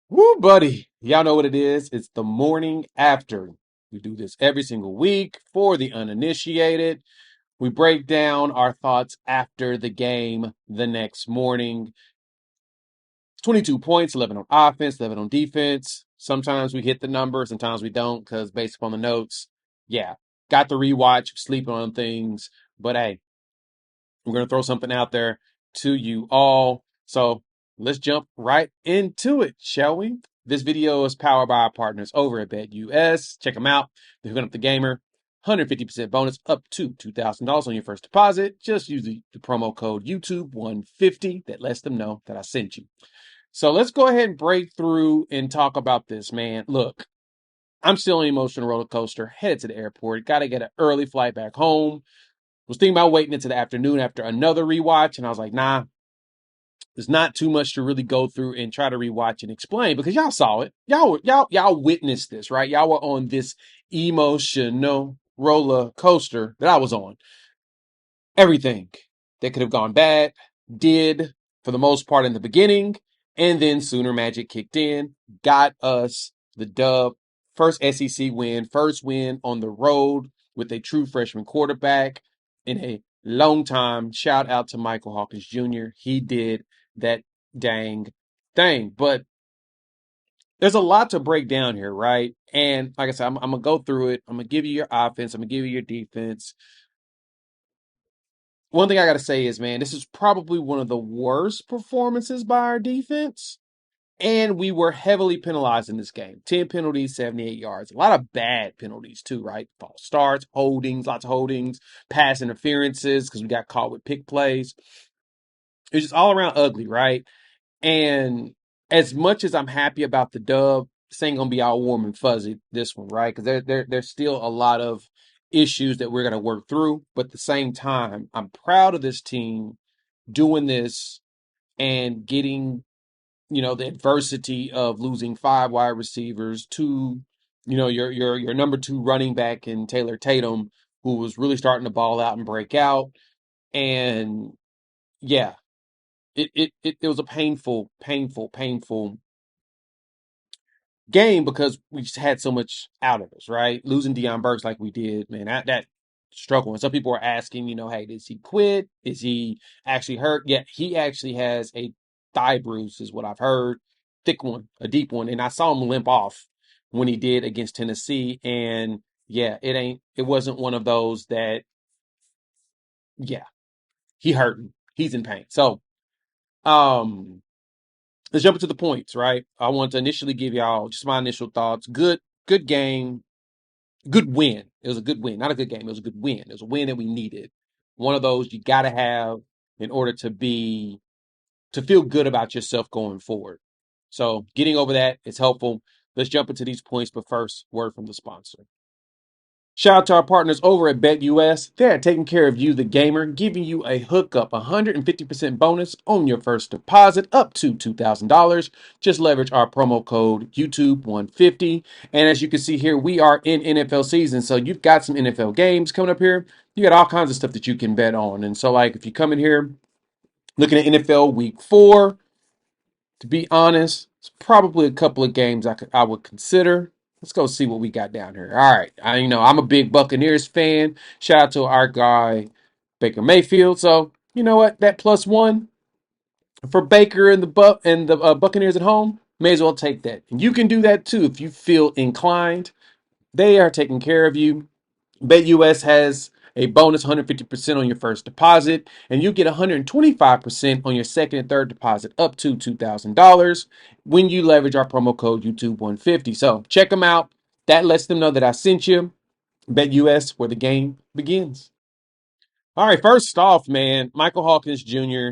Woo, buddy. Y'all know what it is. It's the morning after. We do this every single week for the uninitiated. We break down our thoughts after the game the next morning. 22 points, 11 on offense, 11 on defense. Sometimes we hit the number, sometimes we don't, because based upon the notes, yeah, got the rewatch, sleeping on things. But hey, we're going to throw something out there to you all. So let's jump right into it, shall we? This video is powered by our partners over at BetUS. Check them out. They're hooking up the gamer. 150% bonus up to $2,000 on your first deposit. Just use the promo code YouTube150. That lets them know that I sent you. So let's go ahead and break through and talk about this, man. Look, I'm still on an emotional roller coaster. Headed to the airport. Got to get an early flight back home. Was thinking about waiting into the afternoon after another rewatch, and I was like, nah, there's not too much to really go through and try to rewatch and explain because y'all saw it. Y'all witnessed this, right? Y'all were on this emotional roller coaster that I was on. Everything that could have gone bad did for the most part in the beginning, and then Sooner Magic kicked in, got us the dub. First SEC win, first win on the road with a true freshman quarterback in a long time. Shout out to Michael Hawkins Jr. He did that dang thing. But there's a lot to break down here, right? And like I said, I'm going to go through it. I'm going to give you your offense. I'm going to give you your defense. One thing I got to say is, man, this is probably one of the worst performances by our defense. And we were heavily penalized in this game. 10 penalties, 78 yards. A lot of bad penalties, too, right? False starts, holdings, lots of holdings, pass interferences because we got caught with pick plays. It was just all around ugly, right? And as much as I'm happy about the dub, this ain't going to be all warm and fuzzy, this one, right? Because there's still a lot of issues that we're going to work through. But at the same time, I'm proud of this team doing this and getting, the adversity of losing 5 wide receivers to, your number 2 running back in Taylor Tatum, who was really starting to ball out and break out. And yeah, it was a painful game because we just had so much out of us, right? Losing Deion Burks like we did, man, that struggle. And some people are asking, hey, does he quit? Is he actually hurt? Yeah, he actually has a thigh bruise, is what I've heard. Thick one, a deep one. And I saw him limp off when he did against Tennessee. And yeah, it wasn't one of those that, yeah, he hurting. He's in pain. So, um, let's jump into the points, right? I want to initially give y'all just my initial thoughts. Good game, good win. It was a good win, not a good game. It was a good win. It was a win that we needed. One of those you got to have in order to feel good about yourself going forward. So getting over that is helpful. Let's jump into these points, but first, word from the sponsor. Shout out to our partners over at BetUS. They're taking care of you, the gamer, giving you a hookup, 150% bonus on your first deposit up to $2,000. Just leverage our promo code YouTube150. And as you can see here, we are in NFL season. So you've got some NFL games coming up here. You got all kinds of stuff that you can bet on. And so, like, if you come in here looking at NFL week 4, to be honest, it's probably a couple of games I would consider. Let's go see what we got down here. All right, I'm a big Buccaneers fan. Shout out to our guy Baker Mayfield. So you know what, that +1 for Baker and the Buccaneers at home, may as well take that. And you can do that too if you feel inclined. They are taking care of you. BetUS has a bonus 150% on your first deposit, and you get 125% on your second and third deposit up to $2,000 when you leverage our promo code YouTube150. So check them out. That lets them know that I sent you. BetUS, where the game begins. All right, first off, man, Michael Hawkins Jr.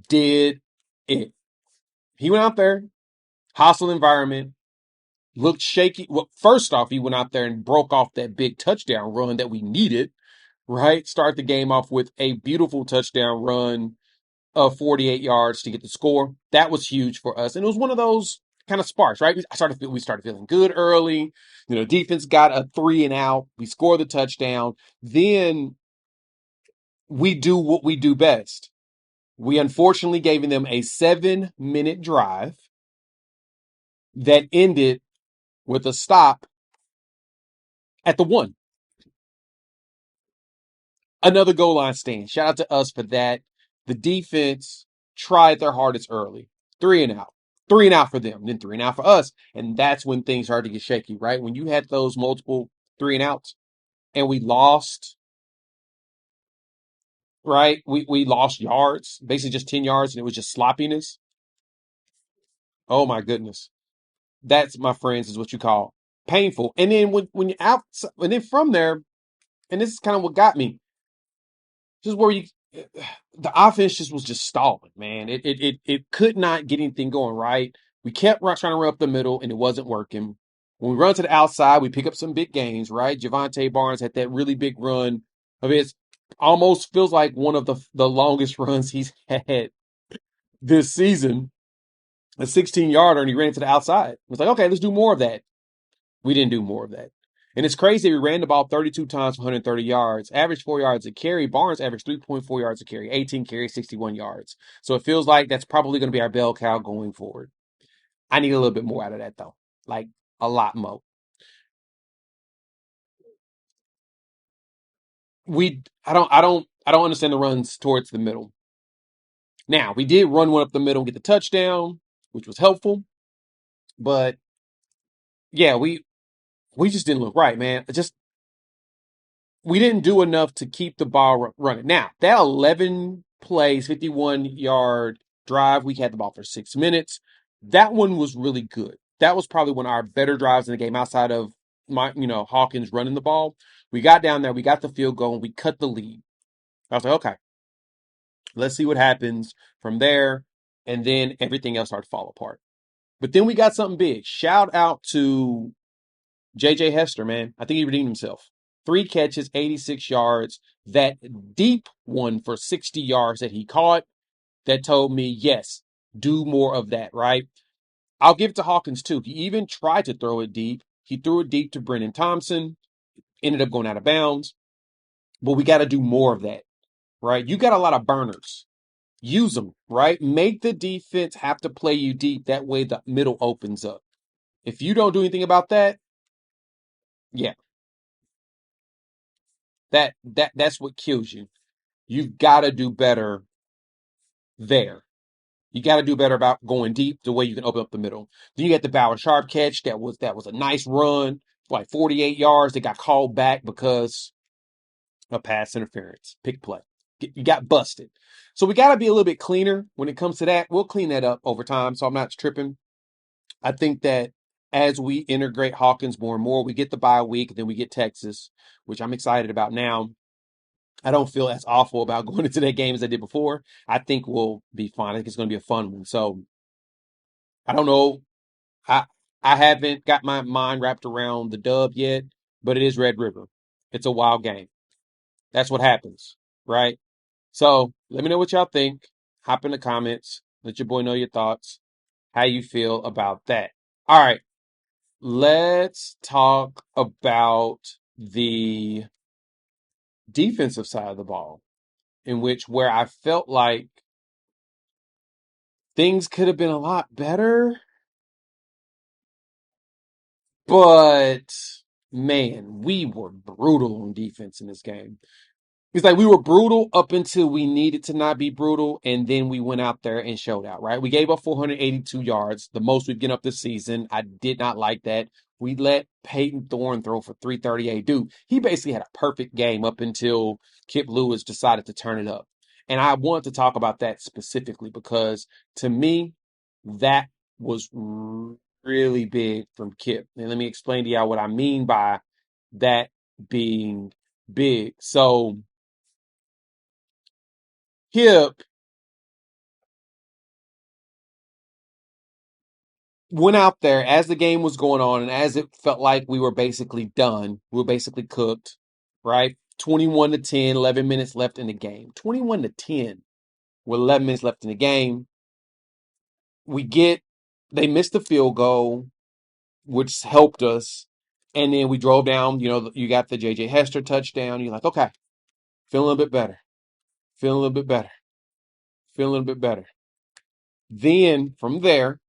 did it. He went out there, hostile environment, looked shaky. Well, first off, he went out there and broke off that big touchdown run that we needed, right? Start the game off with a beautiful touchdown run of 48 yards to get the score. That was huge for us. And it was one of those kind of sparks, right? We started feeling good early. Defense got a 3 and out. We scored the touchdown. Then we do what we do best. We unfortunately gave them a 7-minute drive that ended with a stop at the 1. Another goal line stand. Shout out to us for that. The defense tried their hardest early. 3 and out. 3 and out for them, then 3 and out for us. And that's when things started to get shaky, right? When you had those multiple 3 and outs and we lost, right? We lost yards, basically just 10 yards, and it was just sloppiness. Oh my goodness. That's, my friends, is what you call painful. And then when you're out, and then from there, and this is kind of what got me. This is where the offense just was just stalling, man. It could not get anything going right. We kept trying to run up the middle, and it wasn't working. When we run to the outside, we pick up some big gains, right? Javonte Barnes had that really big run. I mean, it almost feels like one of the longest runs he's had this season. A 16-yarder, and he ran to the outside. It was like, okay, let's do more of that. We didn't do more of that. And it's crazy. We ran the ball 32 times for 130 yards, average 4 yards a carry. Barnes averaged 3.4 yards a carry, 18 carries, 61 yards. So it feels like that's probably going to be our bell cow going forward. I need a little bit more out of that, though. Like, a lot more. I don't understand the runs towards the middle. Now, we did run one up the middle and get the touchdown, which was helpful. But yeah, we just didn't look right, man. Just we didn't do enough to keep the ball running. Now, that 11 plays, 51-yard drive, we had the ball for 6 minutes. That one was really good. That was probably one of our better drives in the game outside of Hawkins running the ball. We got down there, we got the field goal, and we cut the lead. I was like, okay, let's see what happens from there. And then everything else started to fall apart. But then we got something big. Shout out to J.J. Hester, man. I think he redeemed himself. 3 catches, 86 yards. That deep one for 60 yards that he caught, that told me, yes, do more of that, right? I'll give it to Hawkins, too. He even tried to throw it deep. He threw it deep to Brennan Thompson, ended up going out of bounds. But we got to do more of that, right? You got a lot of burners. Use them, right? Make the defense have to play you deep. That way the middle opens up. If you don't do anything about that, yeah, that's what kills you. You've got to do better there. You got to do better about going deep the way you can open up the middle. Then you got the Bauer Sharp catch. That was a nice run, like 48 yards. They got called back because of pass interference, pick play. You got busted. So we got to be a little bit cleaner when it comes to that. We'll clean that up over time, so I'm not tripping. I think that as we integrate Hawkins more and more, we get the bye week, then we get Texas, which I'm excited about now. I don't feel as awful about going into that game as I did before. I think we'll be fine. I think it's going to be a fun one. So I don't know. I I haven't got my mind wrapped around the dub yet, but it is Red River. It's a wild game. That's what happens, right? So let me know what y'all think. Hop in the comments. Let your boy know your thoughts. How you feel about that. All right. Let's talk about the defensive side of the ball, in which where I felt like things could have been a lot better, but man, we were brutal on defense in this game. It's like we were brutal up until we needed to not be brutal, and then we went out there and showed out, right? We gave up 482 yards, the most we've given up this season. I did not like that. We let Peyton Thorne throw for 338. Dude, he basically had a perfect game up until Kip Lewis decided to turn it up. And I want to talk about that specifically because to me, that was really big from Kip. And let me explain to y'all what I mean by that being big. So, Kip went out there as the game was going on and as it felt like we were basically done. We were basically cooked, right? 21-10, 11 minutes left in the game. 21-10 with 11 minutes left in the game. They missed the field goal, which helped us. And then we drove down, you got the J.J. Hester touchdown. You're like, okay, feeling a little bit better. Feeling a little bit better. Feeling a little bit better. Then from there,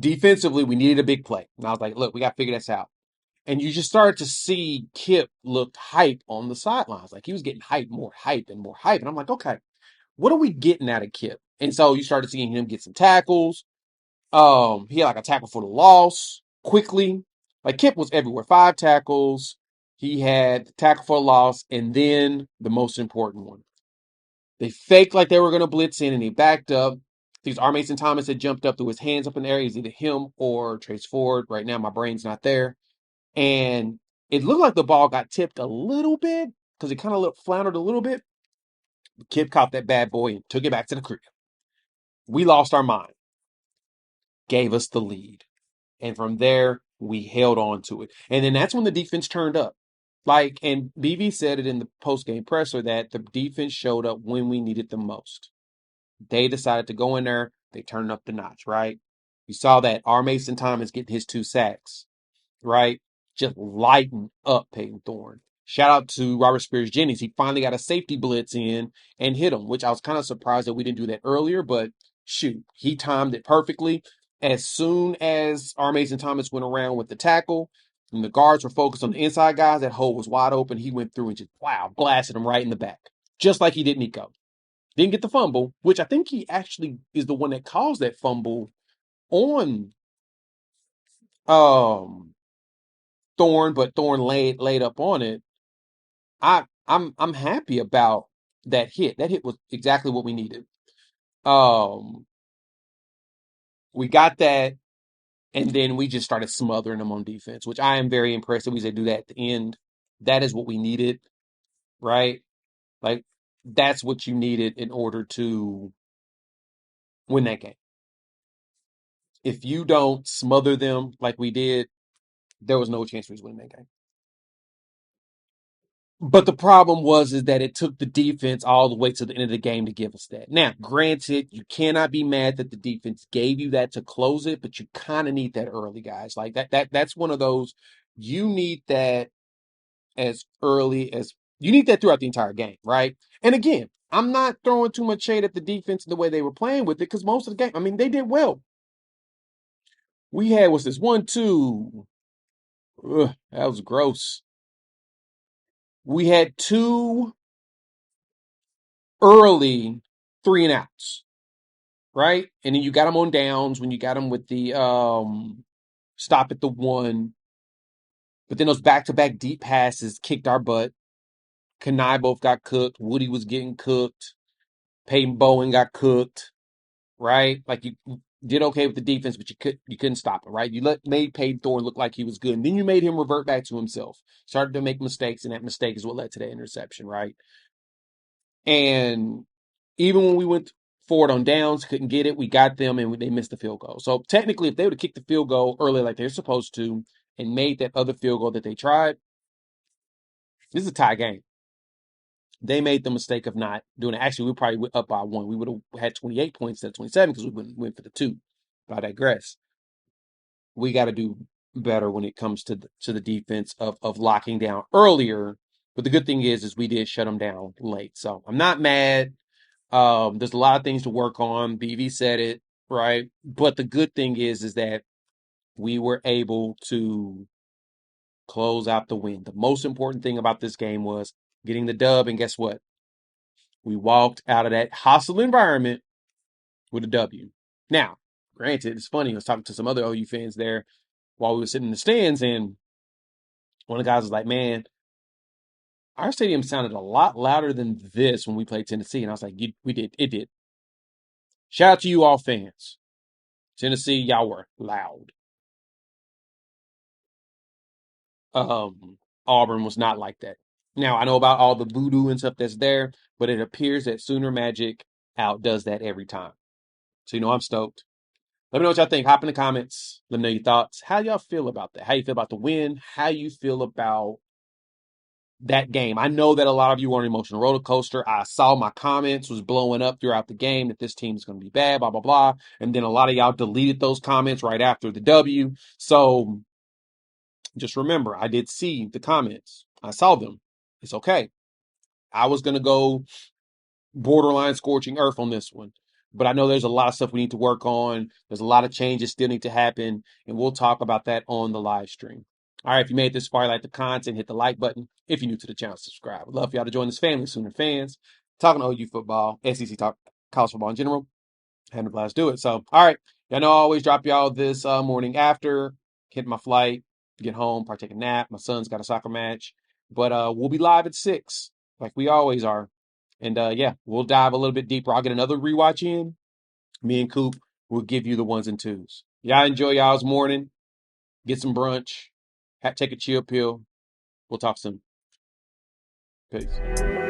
Defensively, we needed a big play. And I was like, look, we got to figure this out. And you just started to see Kip look hype on the sidelines. Like he was getting hype, more hype and more hype. And I'm like, okay, what are we getting out of Kip? And so you started seeing him get some tackles. He had like a tackle for the loss quickly. Like Kip was everywhere. 5 tackles. He had the tackle for a loss. And then the most important one. They faked like they were going to blitz in and he backed up. These R. Mason Thomas had jumped up, threw his hands up in the air. It's either him or Trace Ford. Right now, my brain's not there. And it looked like the ball got tipped a little bit because it kind of floundered a little bit. Kip caught that bad boy and took it back to the crib. We lost our mind, gave us the lead. And from there, we held on to it. And then that's when the defense turned up. Like, and BV said it in the post-game presser that the defense showed up when we needed them most. They decided to go in there. They turned up the notch, right? You saw that R. Mason Thomas getting his 2 sacks, right? Just lighten up Peyton Thorne. Shout out to Robert Spears Jennings. He finally got a safety blitz in and hit him, which I was kind of surprised that we didn't do that earlier, but shoot, he timed it perfectly. As soon as R. Mason Thomas went around with the tackle, and the guards were focused on the inside guys, that hole was wide open. He went through and just, wow, blasted him right in the back, just like he did Nico. Didn't get the fumble, which I think he actually is the one that caused that fumble on Thorne, but Thorne laid up on it. I'm happy about that hit. That hit was exactly what we needed. Um, we got that, and then we just started smothering them on defense, which I am very impressed that we did do that at the end. That is what we needed, right? Like that's what you needed in order to win that game. If you don't smother them like we did, there was no chance we was winning that game. But the problem is that it took the defense all the way to the end of the game to give us that. Now, granted, you cannot be mad that the defense gave you that to close it, but you kind of need that early, guys. Like that's one of those you need that as early as you need that throughout the entire game, right? And again, I'm not throwing too much shade at the defense and the way they were playing with it because most of the game, I mean, they did well. We had was this 1-2. Ugh, that was gross. We had 2 early 3 and outs, right? And then you got them on downs when you got them with the stop at the 1. But then those back-to-back deep passes kicked our butt. Kanai both got cooked. Woody was getting cooked. Peyton Bowen got cooked, right? Like you did okay with the defense, but you couldn't stop it, right? You made Peyton Thorne look like he was good. And then you made him revert back to himself. Started to make mistakes, and that mistake is what led to that interception, right? And even when we went forward on downs, couldn't get it. We got them, and they missed the field goal. So technically, if they would have kicked the field goal early like they're supposed to and made that other field goal that they tried, this is a tie game. They made the mistake of not doing it. Actually, we probably went up by 1. We would have had 28 points instead of 27 because we went for the 2. But I digress. We got to do better when it comes to the defense of locking down earlier. But the good thing is we did shut them down late. So I'm not mad. There's a lot of things to work on. BV said it, right? But the good thing is that we were able to close out the win. The most important thing about this game was getting the dub, and guess what? We walked out of that hostile environment with a W. Now, granted, it's funny. I was talking to some other OU fans there while we were sitting in the stands, and one of the guys was like, man, our stadium sounded a lot louder than this when we played Tennessee. And I was like, we did. It did. Shout out to you all fans. Tennessee, y'all were loud. Auburn was not like that. Now, I know about all the voodoo and stuff that's there, but it appears that Sooner Magic outdoes that every time. So, I'm stoked. Let me know what y'all think. Hop in the comments. Let me know your thoughts. How y'all feel about that? How you feel about the win? How you feel about that game? I know that a lot of you were on an emotional roller coaster. I saw my comments was blowing up throughout the game that this team is going to be bad, blah, blah, blah. And then a lot of y'all deleted those comments right after the W. So just remember, I did see the comments. I saw them. It's okay. I was going to go borderline scorching earth on this one. But I know there's a lot of stuff we need to work on. There's a lot of changes still need to happen, and we'll talk about that on the live stream. All right, if you made it this far, like the content, hit the like button. If you're new to the channel, subscribe. I'd love for y'all to join this family, Sooner fans. Talking OU football, SEC talk, college football in general. Having a blast do it. So, all right, y'all know I always drop y'all this morning after, hit my flight, get home, partake a nap. My son's got a soccer match, but we'll be live at 6, like we always are. And yeah, we'll dive a little bit deeper. I'll get another rewatch in. Me and Coop will give you the ones and twos. Y'all enjoy y'all's morning. Get some brunch. Take a chill pill. We'll talk soon. Peace.